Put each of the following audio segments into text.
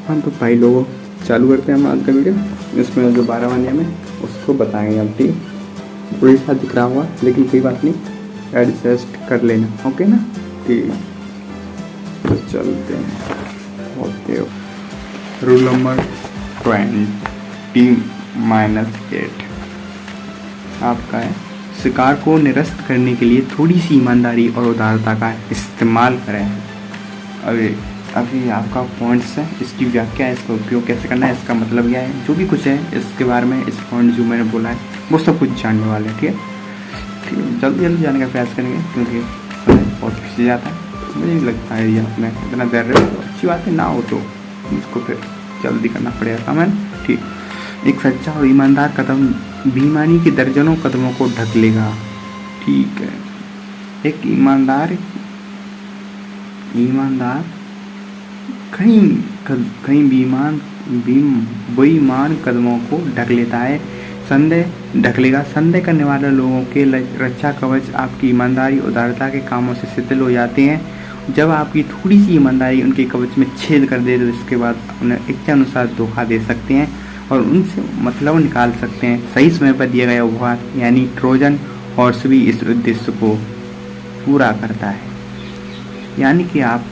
हाँ तो भाई लोगों, चालू करते हैं हम आज का वीडियो। इसमें जो 12वां नियम है उसको बताएंगे हम। ठीक, उल्टा दिख रहा होगा लेकिन कोई बात नहीं, एडजस्ट कर लेना, ओके ना। ठीक, तो चलते हैं। ओके, रूल नंबर 20-8 आपका है, शिकार को निरस्त करने के लिए थोड़ी सी ईमानदारी और उदारता का इस्तेमाल करें। अभी आपका पॉइंट्स है, इसकी व्याख्या है, इसका उपयोग कैसे करना है, इसका मतलब क्या है, जो भी कुछ है इसके बारे में, इस पॉइंट जो मैंने बोला है वो सब कुछ जानने वाले हैं। ठीक है, ठीक है, जल्दी जल्दी जानने का प्रयास करेंगे क्योंकि समय बहुत खिंच जाता है। मुझे नहीं लगता है ये आपने इतना धैर्य, अच्छी बात है, ना हो तो इसको फिर जल्दी करना पड़ेगा काम है। ठीक, एक सच्चा और ईमानदार कदम बेईमानी के दर्जनों कदमों को ढक लेगा। ठीक है, एक ईमानदार कहीं बेईमान कदमों को ढक लेता है। ढक लेगा। संदेह करने वाले लोगों के रक्षा कवच आपकी ईमानदारी उदारता के कामों से शिथिल हो जाते हैं। जब आपकी थोड़ी सी ईमानदारी उनके कवच में छेद कर दे तो इसके बाद उन्हें इच्छानुसार धोखा दे सकते हैं और उनसे मतलब निकाल सकते हैं। सही समय पर दिया गया उपहार यानी ट्रोजन और सभी इस उद्देश्य को पूरा करता है। यानी कि आप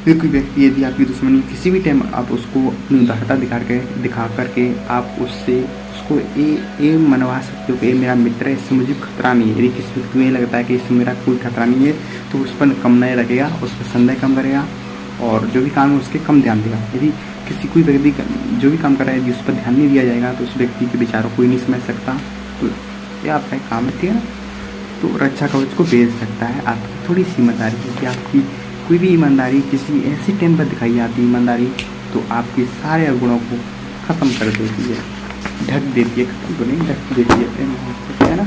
कोई व्यक्ति यदि आपकी दुश्मनी किसी भी टाइम आप उसको अपनी उदारता दिखा करके आप उसको ये मनवा सकते हो कि ये मेरा मित्र है, इससे मुझे खतरा नहीं है। यदि किसी व्यक्ति को ये लगता है कि इससे मेरा कोई खतरा नहीं है तो उस पर कम नहीं रखेगा, उस पर संदेह कम करेगा और जो भी काम है उसके कम ध्यान देगा। यदि कोई व्यक्ति जो भी काम कर रहा है यदि उस पर ध्यान नहीं दिया जाएगा तो उस व्यक्ति के विचारों को ही नहीं समझ सकता। तो ये आपका एक काम है, ठीक है ना। तो रक्षा कवच को बेच सकता है आपकी थोड़ी सी ईमानदारी, क्योंकि आपकी कोई भी ईमानदारी किसी ऐसी टाइम पर दिखाई जाती है ईमानदारी तो आपके सारे अवगुणों को ख़त्म कर देती है, ढक देती है, खत्म तो नहीं ढक देती है ना।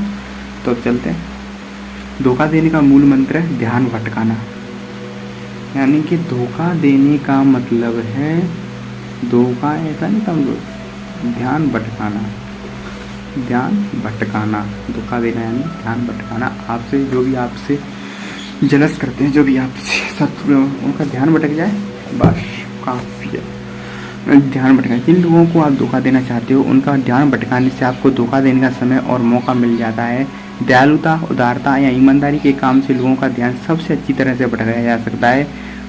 तो चलते हैं। धोखा देने का मूल मंत्र है ध्यान भटकाना। यानी कि धोखा देने का मतलब है धोखा ऐसा नहीं समझो, ध्यान भटकाना। धोखा देना यानी ध्यान भटकाना। आपसे जो भी आपसे जलस करते हैं, जो भी आपसे शत्रु उनका ध्यान भटक जाए बस काफ़ी है। ध्यान भटकाए, जिन लोगों को आप धोखा देना चाहते हो उनका ध्यान भटकाने से आपको धोखा देने का समय और मौका मिल जाता है। दयालुता, उदारता या ईमानदारी के काम से लोगों का ध्यान सबसे अच्छी तरह से भटकाया जा सकता है,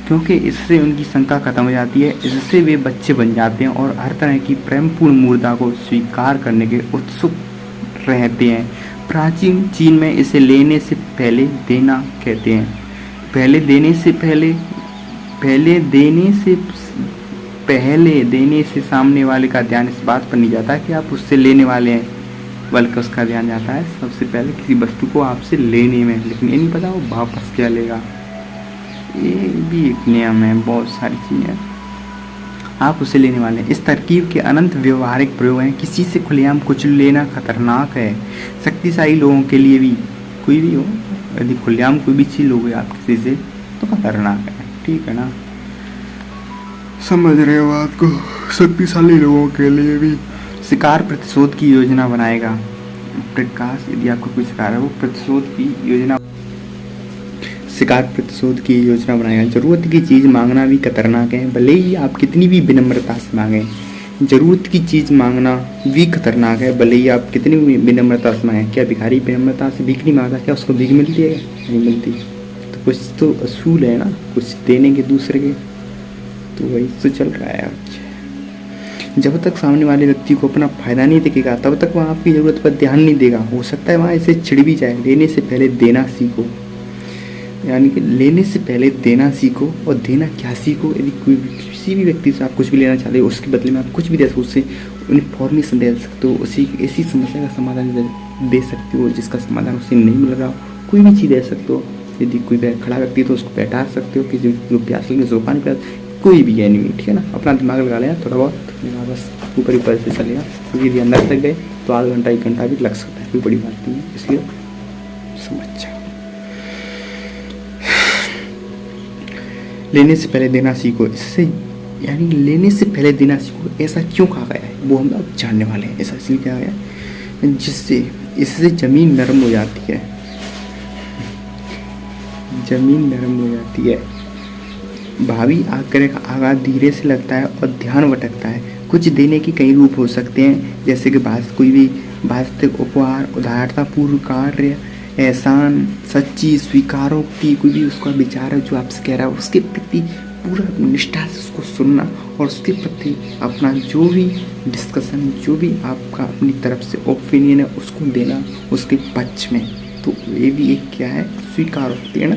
क्योंकि इससे उनकी शंका खत्म हो जाती है। इससे वे बच्चे बन जाते हैं और हर तरह की प्रेमपूर्ण मूर्ता को स्वीकार करने के उत्सुक रहते हैं। प्राचीन चीन में इसे लेने से पहले देना कहते हैं। पहले देने से सामने वाले का ध्यान इस बात पर नहीं जाता कि आप उससे लेने वाले हैं, बल्कि उसका ध्यान जाता है सबसे पहले किसी वस्तु को आपसे लेने में। लेकिन ये नहीं पता वो वापस क्या लेगा। ये भी एक नियम है, बहुत सारी चीज़ें आप उसे लेने वाले हैं। इस तरकीब के अनंत व्यवहारिक प्रयोग हैं। किसी से खुलेआम कुछ लेना खतरनाक है। शक्तिशाली लोगों के लिए भी, कोई भी हो, यदि खुलेआम कोई भी चीज़ लोगे आप किसी से तो खतरनाक है, ठीक है ना। समझ रहे हो बात को। शक्तिशाली लोगों के लिए भी शिकार प्रतिशोध की योजना बनाएगा। प्रकाश, यदि आपको कोई शिकार है वो शिकार प्रतिशोध की योजना बनाएगा। जरूरत की चीज़ मांगना भी खतरनाक है, भले ही आप कितनी भी विनम्रता से मांगें। जरूरत की चीज़ मांगना भी खतरनाक है, भले ही आप कितनी भी विनम्रता से मांगें। क्या भिखारी विनम्रता से भीख नहीं मांगता? क्या उसको भीख मिलती है? नहीं मिलती। तो कुछ तो असूल है ना, कुछ देने के दूसरे के, तो वही तो चल रहा है। जब तक सामने वाले व्यक्ति को अपना फायदा नहीं दिखेगा तब तक वह आपकी ज़रूरत पर ध्यान नहीं देगा। हो सकता है वहाँ इसे छिड़ भी जाए। लेने से पहले देना सीखो, यानी कि लेने से पहले देना सीखो। और देना क्या सीखो? यदि किसी भी व्यक्ति से आप कुछ भी लेना चाहते हो उसके बदले में आप कुछ भी दे सकते हो, उससे इन्फॉर्मेशन दे सकते हो, उसी ऐसी समस्या का समाधान दे सकते हो जिसका समाधान उसे नहीं मिल रहा हो। कोई भी चीज़ दे सकते हो। यदि कोई खड़ा व्यक्ति तो उसको बैठा सकते हो, किसी को प्यास लगे उसको पानी पिला, कोई भी एनिमी, ठीक है ना। अपना दिमाग लगा लेना थोड़ा बहुत, बस ऊपर से चलेगा। क्योंकि यदि अंदर तक गए तो आधा घंटा 1 घंटा भी लग सकता है, कोई बड़ी बात नहीं है। इसलिए समझ जाओ। लेने से पहले देना सीखो। इससे यानी लेने से पहले देना सीखो, ऐसा क्यों कहा गया है वो हम अब जानने वाले हैं। ऐसा इसलिए कहा गया है इससे ज़मीन नरम हो जाती है। भावी आग्रह का आगाज धीरे से लगता है और ध्यान भटकता है। कुछ देने के कई रूप हो सकते हैं, जैसे कि कोई भी वास्तविक उपहार, उदारतापूर्व कार्य, एहसान, सच्ची स्वीकारोक्ति, कोई भी उसका विचार है जो आपसे कह रहा है उसके प्रति पूरा निष्ठा से उसको सुनना और उसके प्रति अपना जो भी डिस्कशन, जो भी आपका अपनी तरफ से ओपिनियन है उसको देना उसके पक्ष में। तो ये भी एक क्या है, स्वीकारोक्ति है ना।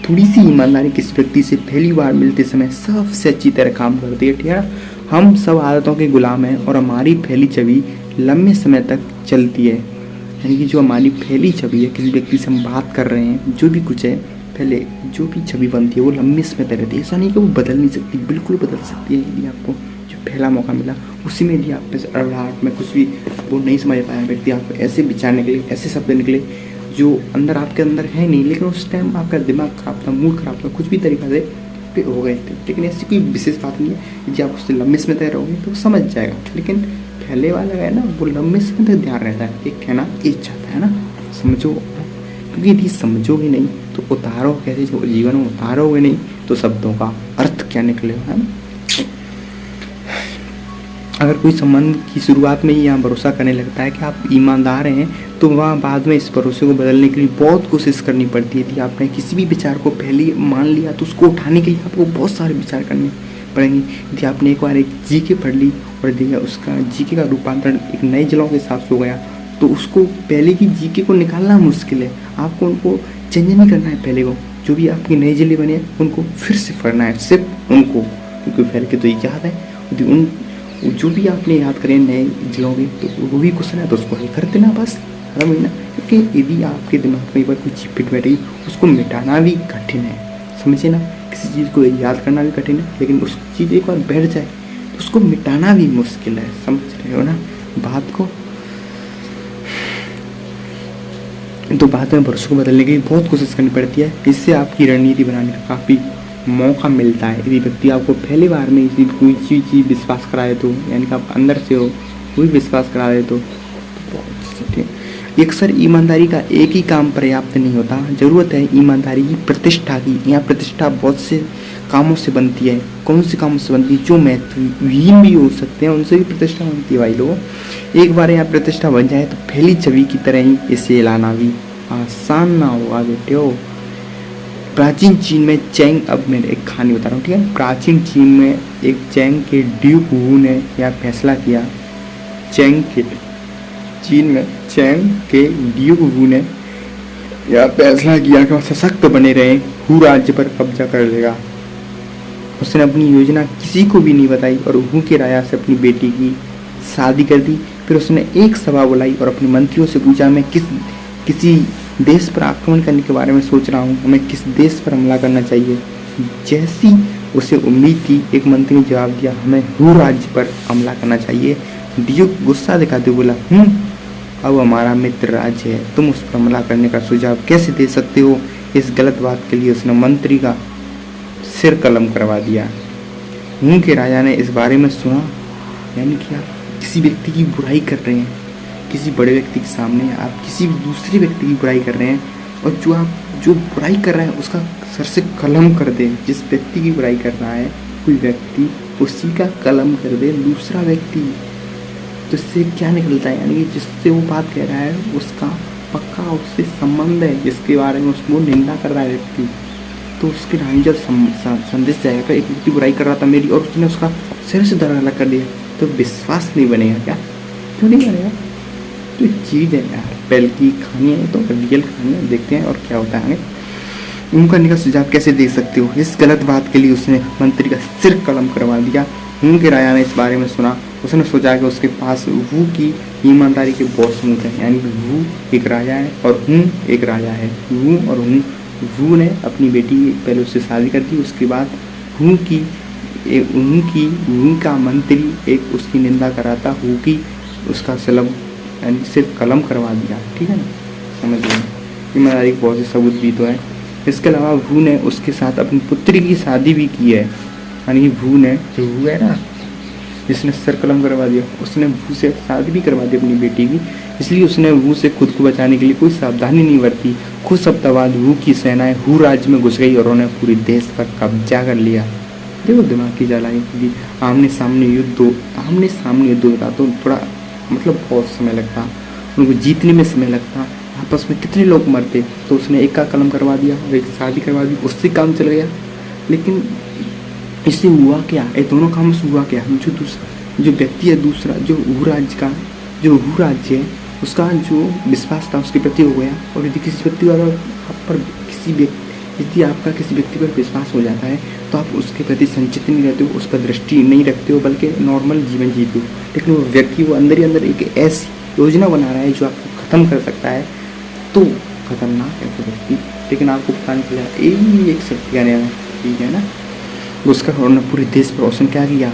थोड़ी सी ईमानदारी किसी व्यक्ति से पहली बार मिलते समय सबसे अच्छी तरह काम करती है, ठीक है ना। हम सब आदतों के गुलाम हैं और हमारी फैली छवि लंबे समय तक चलती है। यानी कि जो हमारी फैली छवि है, किसी व्यक्ति से हम बात कर रहे हैं, जो भी कुछ है, पहले जो भी छवि बनती है वो लंबे समय तक रहती है। ऐसा नहीं कि वो बदल नहीं सकती, बिल्कुल बदल सकती है। यदि आपको जो पहला मौका मिला उसी में यदि आप अड़ाहट में कुछ भी वो नहीं समझ पाया व्यक्ति, आपको ऐसे विचार निकले, ऐसे शब्द निकले जो अंदर आपके अंदर है नहीं, लेकिन उस टाइम आपका दिमाग खराब था, मूड खराब था, कुछ भी तरीका से पे हो गए थे। लेकिन ऐसी कोई विशेष बात नहीं है, यदि आप उससे लंबे समय तक रहोगे तो समझ जाएगा। लेकिन पहले वाला है ना, वो लंबे समय तक ध्यान रहता है, एक कहना एक चाहता है ना, समझो। क्योंकि यदि समझोगे नहीं तो उतारो कैसे, जो जीवन में उतारोगे नहीं तो शब्दों का अर्थ क्या निकलेगा, है ना। अगर कोई संबंध की शुरुआत में ही यहाँ भरोसा करने लगता है कि आप ईमानदार हैं, तो वहाँ बाद में इस भरोसे को बदलने के लिए बहुत कोशिश करनी पड़ती है। यदि आपने किसी भी विचार को पहले मान लिया तो उसको उठाने के लिए आपको बहुत सारे विचार करने पड़ेंगे। यदि आपने एक बार एक जीके पढ़ ली और देखा उसका जीके का रूपांतरण एक नए जिलों के हिसाब से हो गया, तो उसको पहले की जीके को निकालना मुश्किल है। आपको उनको चेंज नहीं करना है, पहले को जो भी आपके नए जिले बने हैं उनको फिर से पढ़ना है, सिर्फ उनको, क्योंकि पहले के तो याद है। यदि उन जो भी आपने याद करें नए जिलों के, तो वो भी क्वेश्चन है तो उसको हल कर देना बस हर महीना। क्योंकि यदि आपके दिमाग में एक बार कोई चीज फिट बैठेगी उसको मिटाना भी कठिन है, समझिए ना। किसी चीज़ को याद करना भी कठिन है, लेकिन उस चीज़ एक बार बैठ जाए तो उसको मिटाना भी मुश्किल है, समझ रहे हो ना बात को। तो बाद में भरोसे को बदलने की बहुत कोशिश करनी पड़ती है। इससे आपकी रणनीति बनाने का काफ़ी मौका मिलता है। यदि व्यक्ति आपको पहली बार में यदि कोई चीज़ विश्वास कराए तो, यानी कि आप अंदर से हो कोई विश्वास करा दे तो बहुत ठीक। अक्सर ईमानदारी का एक ही काम पर्याप्त नहीं होता, ज़रूरत है ईमानदारी की प्रतिष्ठा की। यहाँ प्रतिष्ठा बहुत से कामों से बनती है। कौन से कामों से बनती है? जो महत्वहीन भी हो सकते हैं उनसे भी प्रतिष्ठा बनती है भाई लोगों। एक बार यहाँ प्रतिष्ठा बन जाए तो पहली छवि की तरह ही इसे लाना भी आसान ना होगा बेटे हो। प्राचीन चीन में चैंग, अब मैं एक कहानी बता रहा हूँ ठीक है। प्राचीन चीन में एक चैंग के ड्यूक वू ने यह फैसला किया, चीन में चैंग के ड्यूक वू ने यह फैसला किया कि वह सशक्त बने रहे, हू राज्य पर कब्जा कर लेगा। उसने अपनी योजना किसी को भी नहीं बताई और हू के राजा से अपनी बेटी की शादी कर दी। फिर उसने एक सभा बुलाई और अपने मंत्रियों से पूछा, मैं किसी देश पर आक्रमण करने के बारे में सोच रहा हूँ, हमें किस देश पर हमला करना चाहिए। जैसी उसे उम्मीद थी एक मंत्री ने जवाब दिया, हमें हू राज्य पर हमला करना चाहिए। ड्यूक गुस्सा दिखाते बोला, अब हमारा मित्र राज्य है, तुम उस पर हमला करने का सुझाव कैसे दे सकते हो। इस गलत बात के लिए उसने मंत्री का सिर कलम करवा दिया। हू के राजा ने इस बारे में सुना, यानी कि आप किसी व्यक्ति की बुराई कर रहे हैं, किसी बड़े व्यक्ति के सामने आप किसी दूसरे व्यक्ति की बुराई कर रहे हैं, और जो बुराई कर रहा है उसका सर से कलम कर दे। जिस व्यक्ति की बुराई कर रहा है कोई व्यक्ति, उसी का कलम कर दे दूसरा व्यक्ति। तो इससे क्या निकलता है, यानी कि जिससे वो बात कह रहा है उसका पक्का उससे संबंध है, जिसके बारे में उसको निंदा कर रहा है व्यक्ति। तो उसके रानी जब संदेश जाएगा, एक व्यक्ति बुराई कर रहा था मेरी और उसने उसका सिर से दर अलग कर दिया, तो विश्वास नहीं बनेगा क्या? क्यों नहीं बनेगा? तो चीज़ है यार, पहले की कहानी है तो रियल कहानी है, देखते हैं और क्या होता है। यूँ करने का सुझाव कैसे दे सकते हो। इस गलत बात के लिए उसने मंत्री का सिर कलम करवा दिया। हू के राजा ने इस बारे में सुना, उसने सोचा कि उसके पास वू की ईमानदारी के बहुत सबूत हैं, यानी कि वू एक राजा है और हू एक राजा है। वू और वू ने अपनी बेटी पहले उससे शादी कर दी, उसके बाद हू का मंत्री एक उसकी निंदा कर रहा था, हू की उसका सलम यानी सिर्फ कलम करवा दिया, ठीक है ना, समझ लो। ईमानदारी के बहुत से सबूत भी तो है। इसके अलावा वू ने उसके साथ अपनी पुत्री की शादी भी की है, यानी वू ने जो वू है ना जिसने सर कलम करवा दिया उसने बहू से शादी भी करवा दी अपनी बेटी की, इसलिए उसने बहू से खुद को बचाने के लिए कोई सावधानी नहीं बरती। कुछ हफ्ता बाद हू की सेनाएं हू राज्य में घुस गई और उन्होंने पूरे देश पर कब्जा कर लिया। देखो दिमाग की चालाकी की, आमने सामने युद्ध होता तो थोड़ा मतलब बहुत समय लगता, उनको जीतने में समय लगता, आपस में कितने लोग मरते। तो उसने एक का कलम करवा दिया और एक शादी करवा दी, उससे काम चल गया। लेकिन इससे हुआ क्या, ये दोनों कामों से हुआ क्या, जो व्यक्ति है दूसरा, जो हू राज्य है उसका जो विश्वास था उसके प्रति हो गया। और यदि किसी व्यक्ति यदि आपका किसी व्यक्ति पर विश्वास हो जाता है तो आप उसके प्रति संचित नहीं रहते हो, उस पर दृष्टि नहीं रखते हो, बल्कि नॉर्मल जीवन जीते हो। लेकिन वो व्यक्ति वो अंदर ही अंदर एक ऐसी योजना बना रहा है जो आपको ख़त्म कर सकता है, तो खतरनाक है वो व्यक्ति। लेकिन आपको पता नहीं चला एक शक्ति का नियम है, ठीक है ना। उसका उन्होंने पूरे देश पर रोशन क्या किया,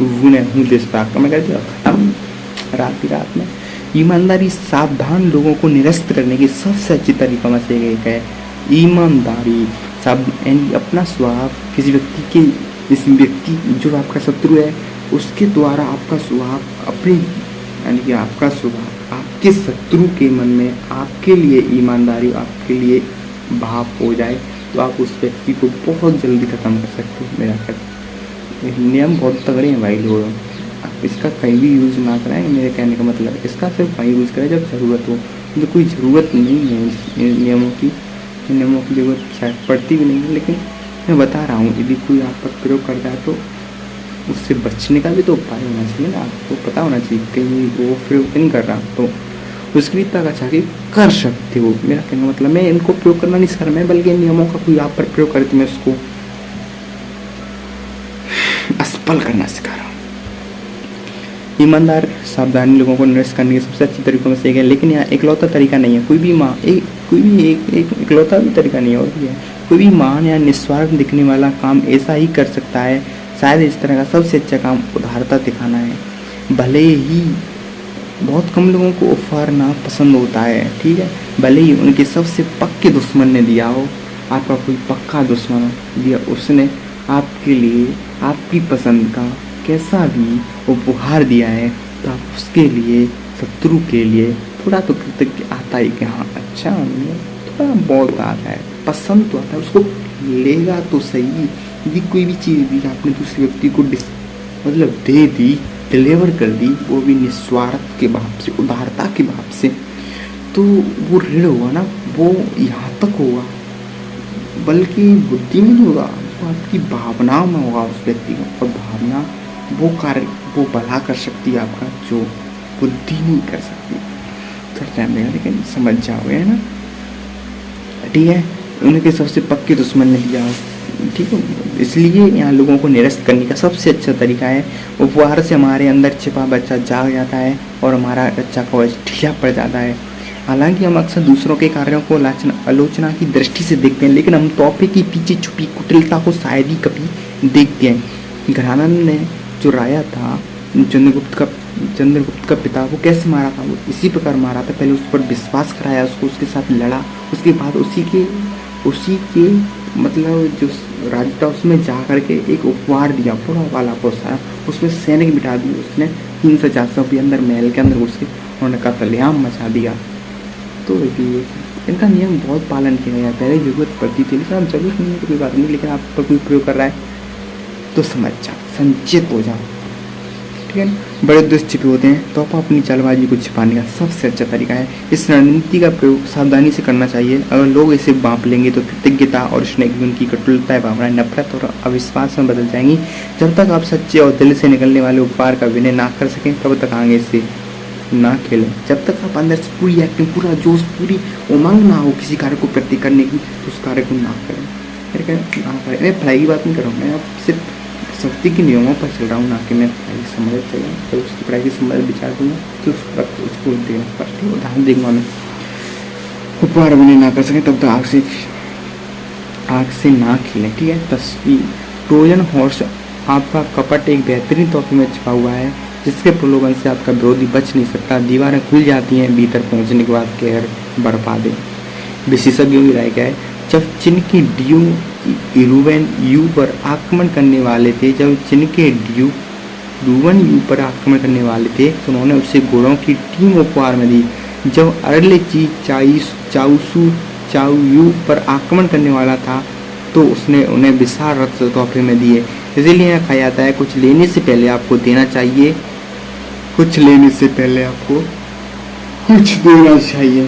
हूँ देश पर आक्रमण कर दिया, खत्म रात में। ईमानदारी सावधान लोगों को निरस्त करने की सबसे अच्छी तरीका में से एक है। ईमानदारी यानी अपना स्वभाव किसी व्यक्ति के, इस व्यक्ति जो आपका शत्रु है उसके द्वारा आपका स्वभाव अपने यानी कि आपका स्वभाव आपके शत्रु के मन में आपके लिए ईमानदारी आपके लिए भाव हो जाए तो आप उस व्यक्ति को बहुत जल्दी ख़त्म कर सकते हो। मेरा नियम बहुत तगड़े हैं भाई लोग, आप इसका कहीं भी यूज़ ना कराएं। मेरे कहने का मतलब इसका सिर्फ वहीं यूज़ करें जब ज़रूरत हो, तो कोई ज़रूरत नहीं है इस नियमों की ज़रूरत शायद पड़ती भी नहीं है। लेकिन मैं बता रहा हूँ यदि कोई आप पर प्रयोग करता है तो उससे बचने का भी तो उपाय होना चाहिए ना, आपको पता होना चाहिए कहीं वो प्रयोग नहीं कर रहा तो उसकी भी तक अच्छा कि कर सकते हो। मेरा कहने का मतलब मैं इनको प्रयोग करना नहीं सिखा रहा मैं, बल्कि नियमों का कोई आप पर प्रयोग करते मैं उसको असफल करना सिखा रहा हूँ। ईमानदार सावधानी लोगों को निरस्त करने के सबसे अच्छे तरीकों में से एक है, लेकिन यहाँ इकलौता तरीका नहीं है। कोई भी इकलौता भी तरीका नहीं है, और भी है। कोई भी महान या निस्वार्थ दिखने वाला काम ऐसा ही कर सकता है। शायद इस तरह का सबसे अच्छा काम उदारता दिखाना है। भले ही बहुत कम लोगों को उफारना पसंद होता है, ठीक है, भले ही उनके सबसे पक्के दुश्मन ने दिया हो, आपका कोई पक्का दुश्मन दिया, उसने आपके लिए आपकी पसंद का कैसा भी उपहार दिया है, तो आप उसके लिए शत्रु के लिए थोड़ा तो कृतज्ञ आता है कि हाँ अच्छा थोड़ा बहुत आता है, पसंद तो आता है, उसको लेगा तो सही। यदि कोई भी चीज़ दी आपने दूसरे व्यक्ति को मतलब दे दी, डिलीवर कर दी, वो भी निस्वार्थ के भाव से, उदारता के भाव से, तो वो ऋण होगा ना, वो यहाँ तक होगा, बल्कि बुद्धि में नहीं होगा, वो आपकी भावनाओं में होगा उस व्यक्ति का। और भावना वो कार्य वो भला कर सकती है आपका जो बुद्धि नहीं कर सकती। कर टाइम देगा लेकिन समझ जाओगे, है ना, ठीक है। उनके सबसे पक्के दुश्मन ने दिया, ठीक है। इसलिए यहाँ लोगों को निरस्त करने का सबसे अच्छा तरीका है उपहार से हमारे अंदर छिपा बच्चा जाग जाता है और हमारा अच्छा कवच ढीला पड़ जाता है। हालांकि हम अक्सर दूसरों के कार्यों को आलोचना की दृष्टि से देखते हैं, लेकिन हम तोहफे के पीछे छुपी कुटिलता को शायद ही कभी देखते हैं। घरानंद ने जो राया था चंद्रगुप्त का पिता, वो कैसे मारा था, वो इसी प्रकार मारा था। पहले उस पर विश्वास कराया, उसके साथ लड़ा, उसके बाद उसी के मतलब जो राज्य था उसमें जा करके एक उपहार दिया, पूरा वाला बहुत सारा, उसमें सैनिक बिठा दिए, उसने 300-400 के अंदर महल के अंदर घुस के उन्होंने कत्लेआम मचा दिया। तो ये इनका नियम बहुत पालन किया गया, पहले जरूरत पड़ती थी, लेकिन अब जरूरत नहीं है तो कोई बात नहीं, लेकिन आप पर कोई प्रयोग कर रहा है तो समझ जाओ, संचेत हो जाओ, ठीक है। बड़े उद्देश्य छिपे होते हैं, तो आप अपनी चालबाजी को छिपाने का सबसे अच्छा तरीका है। इस रणनीति का प्रयोग सावधानी से करना चाहिए। अगर लोग इसे बांप लेंगे तो कृतज्ञता और स्नेह की उनकी कटुलता भावनाएं नफरत और अविश्वास में बदल जाएंगी। जब तक आप सच्चे और दिल से निकलने वाले उपहार का विनय ना कर सकें तब तक आगे से ना खेलें। जब तक आप अंदर से पूरी एक्टिंग, पूरा जोश, पूरी उमंग ना हो किसी कार्य को प्रति करने की, तो उस कार्य को ना करें। मैं पढ़ाई की बात नहीं कर रहा हूँ, मैं अब सिर्फ शक्ति के नियमों पर चल रहा हूँ, ना कि मैं पढ़ाई समझ चल रहा हूँ। तो उसकी पढ़ाई की समझ विचार दूँगा तो उस वक्त उसको देना पड़ती है, उदाहरण देंगे मैं। उपहार विनय ना कर सकें तब तक आग से ना खेलें, ठीक है। तस्वीर ट्रोजन हॉर्स आपका कपट एक बेहतरीन तोहफे में छिपा हुआ है, जिसके प्रलोभन से आपका विरोधी बच नहीं सकता। दीवारें खुल जाती हैं भीतर पहुंचने के बाद कहर बरपा दे। विशेषज्ञों की राय क्या है, जब चीन के ड्यू इरुवेन यू पर आक्रमण करने वाले थे, जब चीन के ड्यू दुवन पर आक्रमण करने वाले थे तो उन्होंने उससे घोड़ों की टीम उपहार में दी। जब अरलेची चाउसू चाउयू पर आक्रमण करने वाला था तो उसने उन्हें विशाल रथ तोहफे में दिए। इसीलिए यहाँ कहा जाता है कुछ लेने से पहले आपको देना चाहिए, कुछ लेने से पहले आपको कुछ देना चाहिए।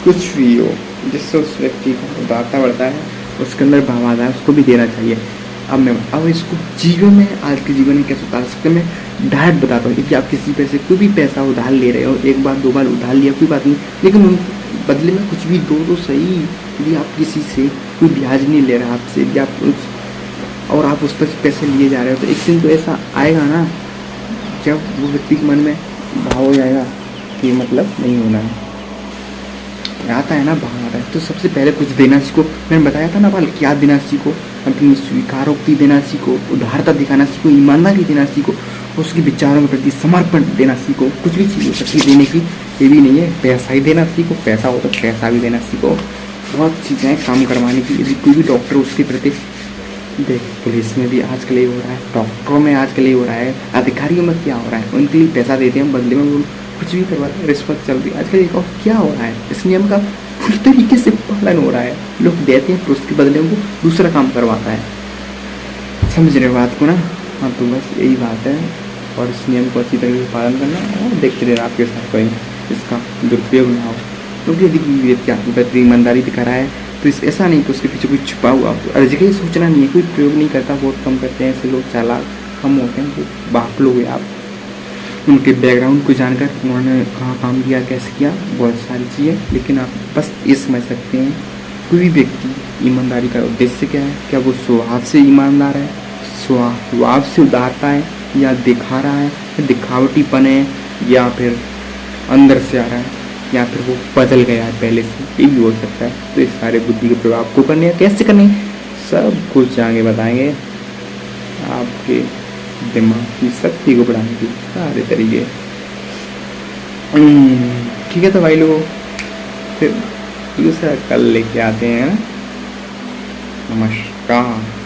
कुछ भी हो जिससे उस व्यक्ति को उदारता बढ़ता है, उसके अंदर भाव आता है, उसको भी देना चाहिए। अब इसको जीवन में, आज के जीवन में कैसे उतार सकते हैं, मैं डायरेक्ट बताता हूँ कि आप किसी पैसे कोई भी पैसा उधार ले रहे हो, एक बार दो बार उधार लिया कोई बात नहीं, लेकिन उन बदले में कुछ भी दो तो सही। यदि आप किसी से कोई ब्याज नहीं ले रहा आपसे, यदि आप और आप उस पर पैसे लिए जा रहे हो, तो एक दिन तो ऐसा आएगा ना जब वो व्यक्ति के मन में भाव हो जाएगा कि मतलब नहीं होना है, आता है ना भाव आता है। तो सबसे पहले कुछ देना सीखो। मैंने बताया था ना बाल, क्या देना सीखो, अपनी स्वीकारोक्ति देना सीखो, उदारता दिखाना सीखो, ईमानदारी देना सीखो, उसके विचारों के प्रति समर्पण देना सीखो। कुछ भी चीज़ हो सकती है देने की, ये भी नहीं है पैसा ही देना सीखो, पैसा हो तो पैसा भी देना सीखो। बहुत चीज़ें काम करवाने की। यदि कोई भी डॉक्टर उसके प्रति, देख पुलिस में भी आजकल ये हो रहा है, डॉक्टरों में आजकल ये हो रहा है, अधिकारियों में क्या हो रहा है, उनके लिए पैसा देते हैं, बदले में वो कुछ भी करवा रहे हैं, रिश्वत चल रही है आजकल। एक और क्या हो रहा है, इस नियम का पूरी तरीके से पालन हो रहा है। लोग देते हैं तो उसके बदले में वो दूसरा काम करवाता है। समझ रहे हो बात को ना? हाँ, तो बस यही बात है। और इस नियम को अच्छी तरीके से पालन करना और देखते रहना आपके साथ कोई इसका दुरुपयोग ना हो। क्योंकि यदि व्यक्ति आपके प्रति ईमानदारी दिखा रहा है तो ऐसा नहीं कि उसके पीछे कुछ छुपा हुआ, तो अर्ज के सोचना नहीं है, कोई प्रयोग नहीं करता, बहुत कम करते हैं ऐसे लोग, चालाक कम होते हैं, तो बाप लोग हैं आप। उनके बैकग्राउंड को जानकर उन्होंने कहाँ काम किया, कैसे किया, बहुत सारी चीज़ें, लेकिन आप बस ये समझ सकते हैं कोई भी व्यक्ति ईमानदारी का उद्देश्य क्या है, क्या वो स्वभाव से ईमानदार है, स्वभाव से उदारता है, या दिखा रहा है, या दिखावटीपन है, या फिर अंदर से आ रहा है, या फिर वो बदल गया है पहले से, ये भी हो सकता है। तो इस सारे बुद्धि के प्रभाव को करने हैं, कैसे करने हैं, सब कुछ आगे बताएंगे। आपके दिमाग की शक्ति को बढ़ाने के सारे तरीके। ठीक है, तो भाई लोगों फिर दूसरा कल लेके आते हैं। नमस्कार।